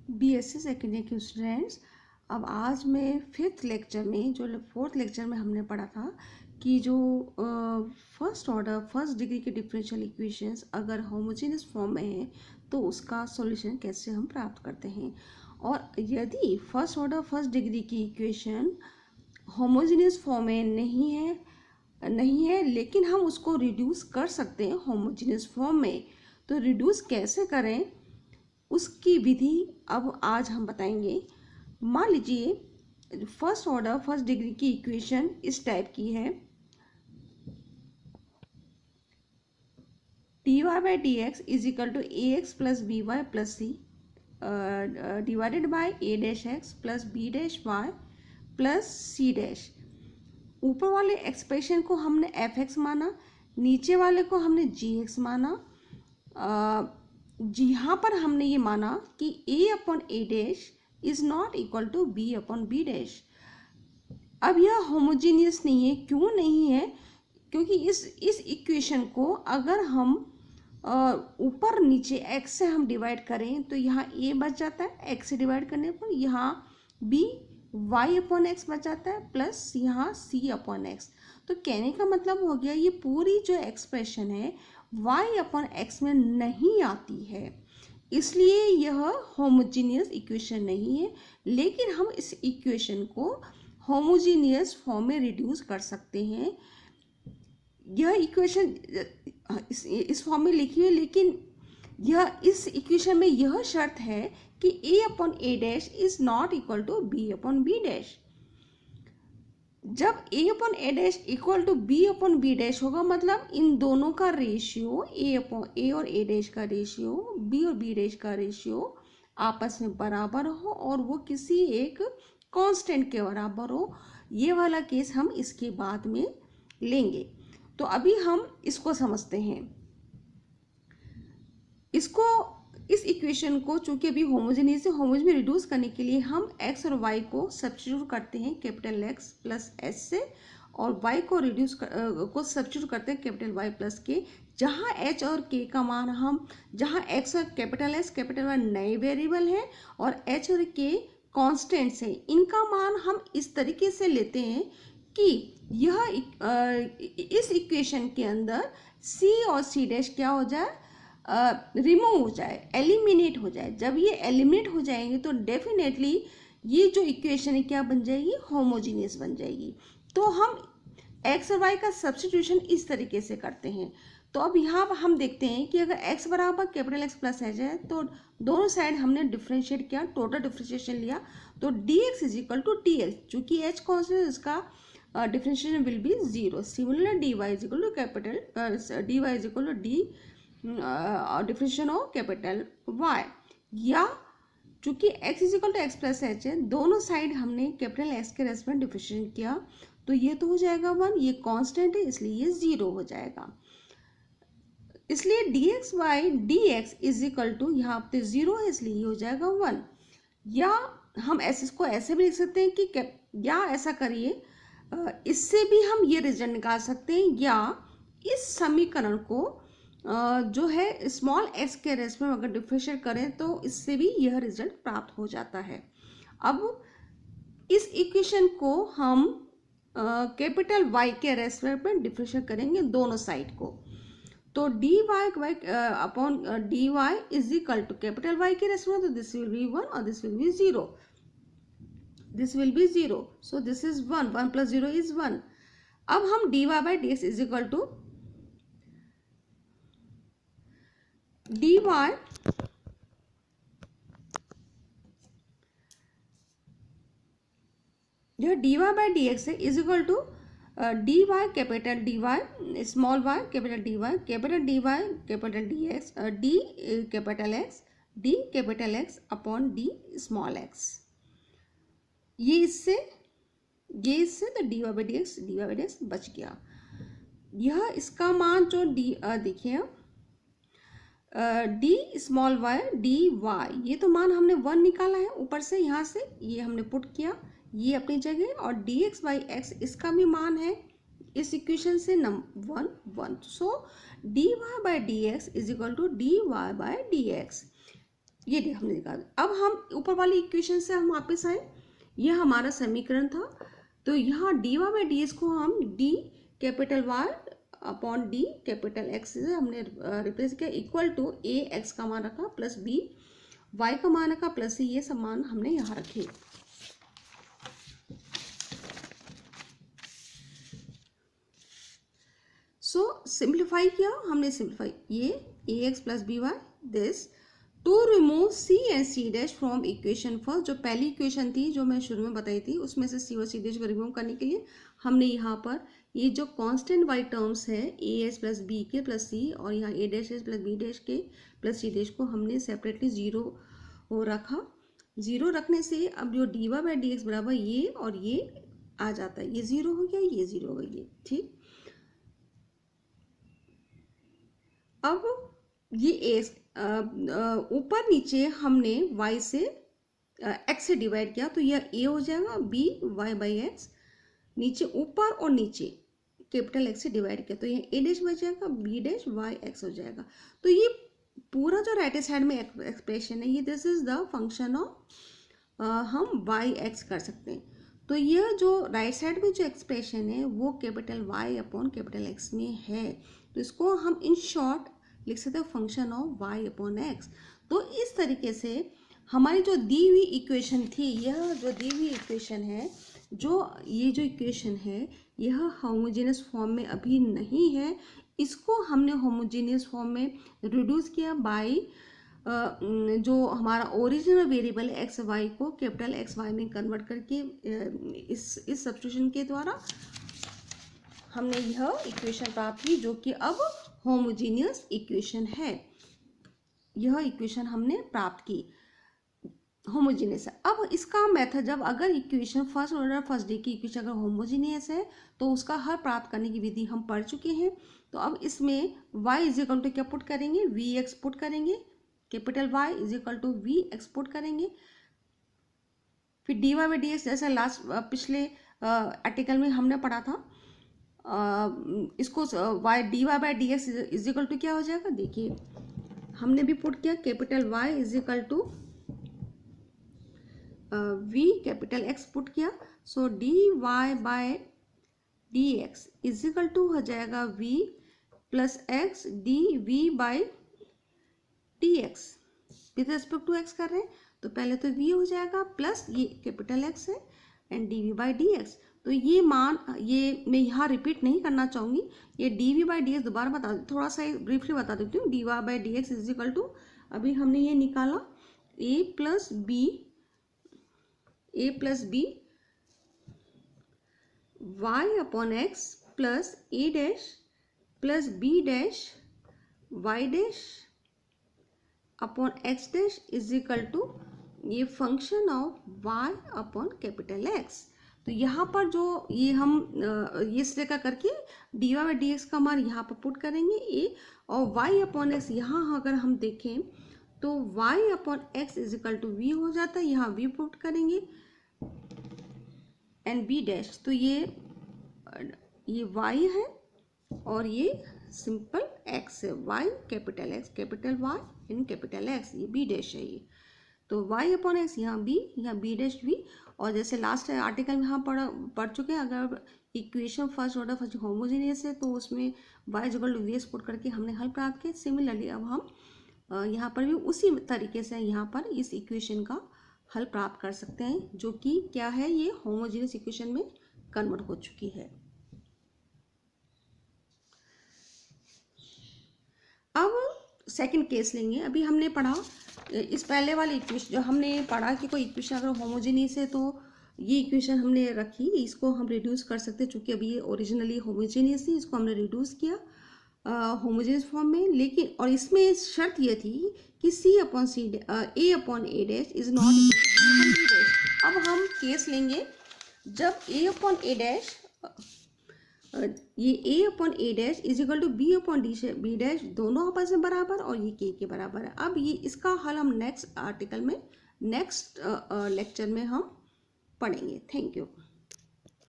BSc second year के students, अब आज मैं फिफ्थ लेक्चर में जो फोर्थ लेक्चर में हमने पढ़ा था कि जो फर्स्ट ऑर्डर फर्स्ट डिग्री के डिफरेंशियल इक्वेशंस अगर होमोजेनियस फॉर्म में है तो उसका सॉल्यूशन कैसे हम प्राप्त करते हैं, और यदि फर्स्ट ऑर्डर फर्स्ट डिग्री की इक्वेशन होमोजेनियस फॉर्म में नहीं है लेकिन हम उसको रिड्यूस कर सकते हैं होमोजेनियस फॉर्म में। तो रिड्यूस कैसे करें उसकी विधि अब आज हम बताएंगे। मान लीजिए फर्स्ट ऑर्डर फर्स्ट डिग्री की इक्वेशन इस टाइप की है, dy by D x is equal to a x plus b y plus c divided by a dash x plus B dash y plus C dash. ऊपर वाले expression को हमने F x माना, नीचे वाले को हमने जी एक्स माना। यहाँ पर हमने ये माना कि a upon a dash is not equal to b upon b dash. अब यह होमोजीनियस नहीं है। क्यों नहीं है? क्योंकि इस इक्वेशन को अगर हम ऊपर नीचे x से हम डिवाइड करें तो यहाँ a बच जाता है, x से डिवाइड करने पर यहाँ b y अपॉन एक्स बच जाता है प्लस यहाँ c अपॉन एक्स। तो कहने का मतलब हो गया ये पूरी जो एक्सप्रेशन है y अपॉन एक्स में नहीं आती है, इसलिए यह होमोजीनियस इक्वेशन नहीं है। लेकिन हम इस इक्वेशन को होमोजीनियस फॉर्म में रिड्यूस कर सकते हैं। यह इक्वेशन इस फॉर्म में लिखी है, लेकिन यह इस इक्वेशन में यह शर्त है कि a upon a dash is not equal to b upon b dash. जब a upon a dash equal to b upon b dash होगा, मतलब इन दोनों का रेशियो a और a डैश का रेशियो b और b डैश का रेशियो आपस में बराबर हो और वो किसी एक कांस्टेंट के बराबर हो। ये वाला केस हम इसके बाद में लेंगे। तो अभी हम इसको समझते हैं। इस इक्वेशन को चूंकि अभी होमोजेनियस से होमोजेनियस में रिड्यूस करने के लिए हम x और y को सब्स्टिट्यूट करते हैं कैपिटल X प्लस s से, और y को सब्स्टिट्यूट करते हैं कैपिटल Y प्लस k। जहाँ h और k का मान हम जहाँ x और कैपिटल S कैपिटल Y नए वेरिएबल हैं और h और k कॉन्स्टेंट्स हैं, इनका मान हम इस तरीके से लेते हैं कि यह इस इक्वेशन के अंदर c और c डैश क्या हो जाए, रिमूव हो जाए, एलिमिनेट हो जाए। जब ये एलिमिनेट हो जाएंगे तो डेफिनेटली ये जो इक्वेशन है क्या बन जाएगी, होमोजीनियस बन जाएगी। तो हम x और y का सब्स्टिट्यूशन इस तरीके से करते हैं। तो अब यहाँ पर हम देखते हैं कि अगर x बराबर कैपिटल X प्लस h है तो दोनों साइड हमने डिफ्रेंशिएट किया, टोटल डिफ्रेंशिएशन लिया, तो dx is equal to dx। चूंकि h कॉन्स्टेंट है इसका differentiation will be 0। Similar dy is equal to capital dy is equal to d differentiation of capital y, या चूंकि x is equal to x plus h है, दोनों side हमने capital x के respect differentiation किया, तो ये तो हो जाएगा 1। ये कांस्टेंट है इसलिए ये 0 हो जाएगा। इसलिए dx by dx is equal to यहाँ पे 0 है इसलिए ये हो जाएगा 1। या हम इसको ऐसे भी लिख सकते हैं कि या ऐसा करिए, इससे भी हम ये रिजल्ट निकाल सकते हैं, या इस समीकरण को जो है स्मॉल x के रेस्पेक्ट में अगर डिफरेंशिएट करें तो इससे भी यह रिजल्ट प्राप्त हो जाता है। अब इस इक्वेशन को हम कैपिटल Y के रेस्पेक्ट में डिफरेंशिएट करेंगे दोनों साइड को। तो dy upon dy is equal to capital Y के रेस्पेक्ट में, तो दिस विल बी 1 और this will be 0, this will be 0, so this is 1, 1 plus 0 is 1। अब हम dy by D x is equal to dy जो dy by D x है is equal to dy capital dy small y capital dy capital dx d capital x upon d small x। ये इससे तो dy by D x बच गया। यह इसका मान जो देखिए डी स्मॉल y dy, ये तो मान हमने 1 निकाला है ऊपर से, यहाँ से ये हमने पुट किया ये अपनी जगह, और dx बाई एक्स इसका भी मान है इस इक्वेशन से 1। So dy by D x is equal to dy by D x. ये हमने निकाल। अब हम ऊपर वाली इक्वेशन से हम वापस आए, ये हमारा समीकरण था। तो यहाँ dy बाई डी एक्स को हम d capital Y upon d capital X से हमने रिप्लेस किया, इक्वल टू a x का मान रखा प्लस b y का मान रखा प्लस c, ये सब मान हमने यहाँ रखे। सो सिंप्लीफाई किया हमने, सिंप्लीफाई ये ax plus b y this to remove c and c dash from equation first. जो पहली इक्वेशन थी जो मैं शुरू में बताई थी, उसमें से c और c डैश को रिमूव करने के लिए हमने यहाँ पर ये जो कांस्टेंट वाई टर्म्स है A S plus B K plus C और यहाँ A dash S plus B dash K plus C dash को हमने सेपरेटली जीरो रखा। जीरो रखने से अब जो d Y by D x बराबर ये और ये आ जाता है, ये जीरो हो गया, ये जीरो हो गया, ठीक। अब ये एक्स ऊपर नीचे हमने y से x से डिवाइड किया, तो यह a हो जाएगा b y बाई एक्स, नीचे ऊपर और नीचे कैपिटल x से डिवाइड किया तो यह a डैश बच जाएगा, b डैश y x हो जाएगा। तो ये पूरा जो राइट साइड में एक्सप्रेशन है, ये this is the function of हम y x कर सकते हैं। तो यह जो राइट साइड में जो एक्सप्रेशन है वो capital y upon capital x में है, तो इसको हम इन शॉर्ट लिख सकते हैं function of y upon x. तो इस तरीके से हमारी जो दी हुई इक्वेशन थी, यह जो दी हुई इक्वेशन है, जो ये जो इक्वेशन है यह होमोजेनियस फॉर्म में अभी नहीं है, इसको हमने होमोजेनियस फॉर्म में रिड्यूस किया बाय जो हमारा ओरिजिनल वेरिएबल एक्स वाई को कैपिटल एक्स वाई में कन्वर्ट करके इस सब्स्टिट्यूशन के द्वारा हमने यह इक्वेशन प्राप्त की, जो कि अब होमोजेनियस इक्वेशन है। यह इक्वेशन हमने प्राप्त की होमोजेनियस है। अब इसका मेथड, जब अगर equation first order first day की इक्वेशन अगर होमोजेनियस है तो उसका हल प्राप्त करने की विधि हम पढ़ चुके हैं। तो अब इसमें y इज इक्वल टू क्या पुट करेंगे, वी एक्स पुट करेंगे, capital Y is equal to v x put करेंगे, फिर d Y by D x जैसा लास्ट पिछले आर्टिकल में हमने पढ़ा था, इसको y d Y by D x is equal to क्या हो जाएगा, देखिए हमने भी पुट किया, capital Y is equal to v capital x put किया। So d y by D x is equal to हो जाएगा v plus x d we by D x, with respect to x कर रहे हैं तो पहले तो v हो जाएगा प्लस ये कैपिटल x है and d we by D x. तो ये मान, ये मैं यहाँ रिपीट नहीं करना चाहूँगी, ये D we by D X दोबारा बता, थोड़ा सा ब्रीफली बता देती हूँ। D Y by D x is equal to, अभी हमने ये निकाला a plus B y upon X plus a dash plus b dash y dash upon X dash is equal to ये function of y upon capital x। तो यहाँ पर जो ये हम ये इस तरह का करके d Y by D x का मान यहाँ पर पुट करेंगे a, और y अपॉन एक्स यहाँ अगर हम देखें तो y upon x is equal to v हो जाता है, यहाँ v पुट करेंगे एंड b डैश, तो ये y है और ये सिंपल x है, y capital x capital y in capital x, ये b डैश है ये, तो y अपॉन एक्स यहाँ b डैश v। और जैसे लास्ट आर्टिकल में हम पढ़ चुके हैं, अगर equation first order first homogeneous है तो उसमें y equal to v x put करके हमने हल प्राप्त किया। सिमिलरली अब हम यहाँ पर भी उसी तरीके से यहाँ पर इस इक्वेशन का हल प्राप्त कर सकते हैं, जो कि क्या है, ये होमोजेनियस इक्वेशन में कन्वर्ट हो चुकी है। अब सेकंड केस लेंगे। अभी हमने पढ़ा इस पहले वाले इक्वेशन, जो हमने पढ़ा कि कोई इक्वेशन अगर होमोजेनियस है तो ये इक्वेशन हमने रखी, इसको हम रिड्यूस कर सकते हैं, चूँकि अभी ये ओरिजिनली होमोजेनियस थी, इसको हमने रिड्यूस किया होमोजेनियस फॉर्म में। लेकिन और इसमें शर्त यह थी कि c upon c a upon a dash is not equal to b dash. अब हम केस लेंगे जब a अपॉन a डैश, ये a upon a dash is equal to b upon b dash, दोनों आपस में बराबर और ये k के बराबर है। अब ये इसका हल हम नेक्स्ट आर्टिकल में, नेक्स्ट लेक्चर में हम पढ़ेंगे। Thank you.